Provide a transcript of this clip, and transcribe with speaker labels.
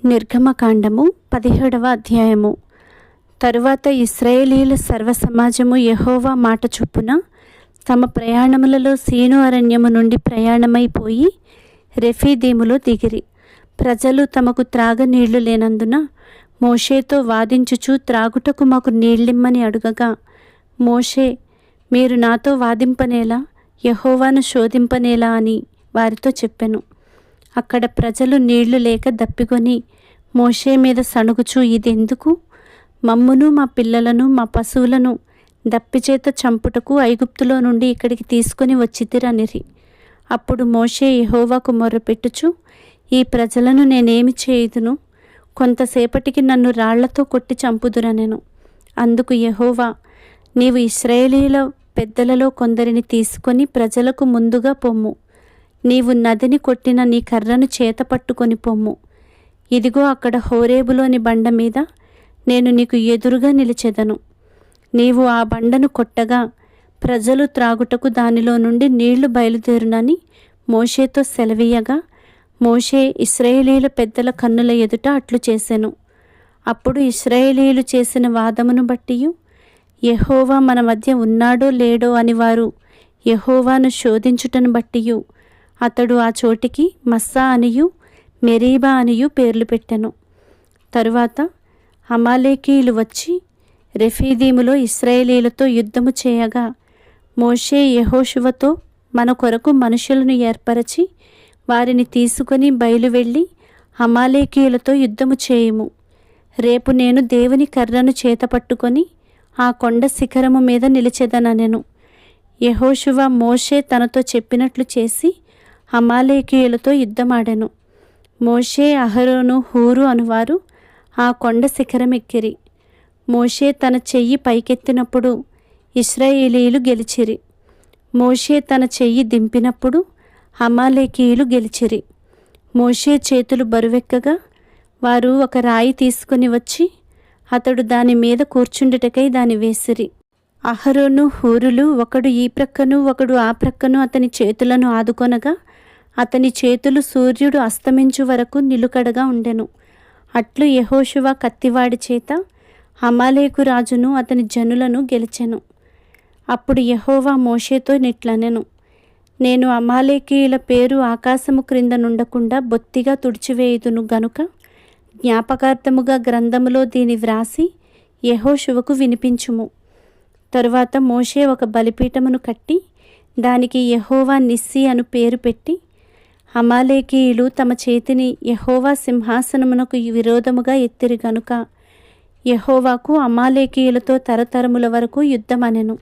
Speaker 1: నిర్గమకాండము 17వ అధ్యాయము. తరువాత ఇశ్రాయేలీయుల సర్వసమాజము యెహోవా మాట చొప్పున తమ ప్రయాణములలో సీను అరణ్యము నుండి ప్రయాణమైపోయి రెఫీదీములో దిగిరి. ప్రజలు తమకు త్రాగనీళ్లు లేనందున మోషేతో వాదించుచు త్రాగుటకు మాకు నీళ్ళిమ్మని అడుగగా, మోషే, మీరు నాతో వాదింపనేలా, యెహోవాను శోధింపనేలా అని వారితో చెప్పెను. అక్కడ ప్రజలు నీళ్లు లేక దప్పికొని మోషే మీద సణుగుచూ, ఇదెందుకు? మమ్మును మా పిల్లలను మా పశువులను దప్పిచేత చంపుటకు ఐగుప్తులో నుండి ఇక్కడికి తీసుకొని వచ్చితిరనిరి. అప్పుడు మోషే యెహోవాకు మొర్రపెట్టుచు, ఈ ప్రజలను నేనేమి చేయుదును? కొంతసేపటికి నన్ను రాళ్లతో కొట్టి చంపుదురనెను. అందుకు యెహోవా, నీవు ఇశ్రాయేలీయుల పెద్దలలో కొందరిని తీసుకొని ప్రజలకు ముందుగా పొమ్ము. నీవు నదిని కొట్టిన నీ కర్రను చేత పట్టుకొని పొమ్ము. ఇదిగో అక్కడ హోరేబులోని బండ మీద నేను నీకు ఎదురుగా నిలిచెదను. నీవు ఆ బండను కొట్టగా ప్రజలు త్రాగుటకు దానిలో నుండి నీళ్లు బయలుదేరునని మోషేతో సెలవీయగా, మోషే ఇశ్రాయేలీయుల పెద్దల కన్నుల ఎదుట అట్లు చేసెను. అప్పుడు ఇశ్రాయేలీయులు చేసిన వాదమును బట్టియు, యెహోవా మన మధ్య ఉన్నాడో లేడో అని వారు యెహోవాను శోధించుటను బట్టియు అతడు ఆ చోటికి మస్సా అనియు మెరీబా అనియు పేర్లు పెట్టెను. తరువాత అమాలేకీయులు వచ్చి రెఫీదీములో ఇశ్రాయేలీయులతో యుద్ధము చేయగా, మోషే యెహోషువతో, మన కొరకు మనుషులను ఏర్పరచి వారిని తీసుకొని బయలువెళ్ళి అమాలేకీయులతో యుద్ధము చేయుము. రేపు నేను దేవుని కర్రను చేతపట్టుకొని ఆ కొండ శిఖరము మీద నిలిచెదననెను. యెహోషువ మోషే తనతో చెప్పినట్లు చేసి అమాలేకీయులతో యుద్ధమాడెను. మోషే, అహరోను, హూరు అనువారు ఆ కొండ శిఖరం ఎక్కిరి. మోషే తన చెయ్యి పైకెత్తినప్పుడు ఇశ్రాయేలీయులు గెలిచిరి. మోషే తన చెయ్యి దింపినప్పుడు అమాలేకీయులు గెలిచిరి. మోషే చేతులు బరువెక్కగా వారు ఒక రాయి తీసుకొని వచ్చి అతడు దాని మీద కూర్చుండుటకై దాని వేసిరి. అహరోను, హూరులు ఒకడు ఈ ప్రక్కను ఒకడు ఆ ప్రక్కను అతని చేతులను ఆదుకొనగా అతని చేతులు సూర్యుడు అస్తమించు వరకు నిలుకడగా ఉండెను. అట్లు యెహోషువ కత్తివాడి చేత అమాలేకు రాజును అతని జనులను గెలిచెను. అప్పుడు యెహోవా మోషేతో నిట్లనెను, నేను అమాలేకీయుల పేరు ఆకాశము క్రింద నుండకుండా బొత్తిగా తుడిచివేయుదును గనుక జ్ఞాపకార్థముగా గ్రంథములో దీని వ్రాసి యెహోషువకు వినిపించుము. తరువాత మోషే ఒక బలిపీఠమును కట్టి దానికి యెహోవా నిస్సి అను పేరు పెట్టి, అమాలేకీయులు తమ చేతిని యెహోవా సింహాసనమునకు విరోధముగా ఎత్తిరి గనుక యెహోవాకు అమాలేకీయులతో తరతరముల వరకు యుద్ధమనెను.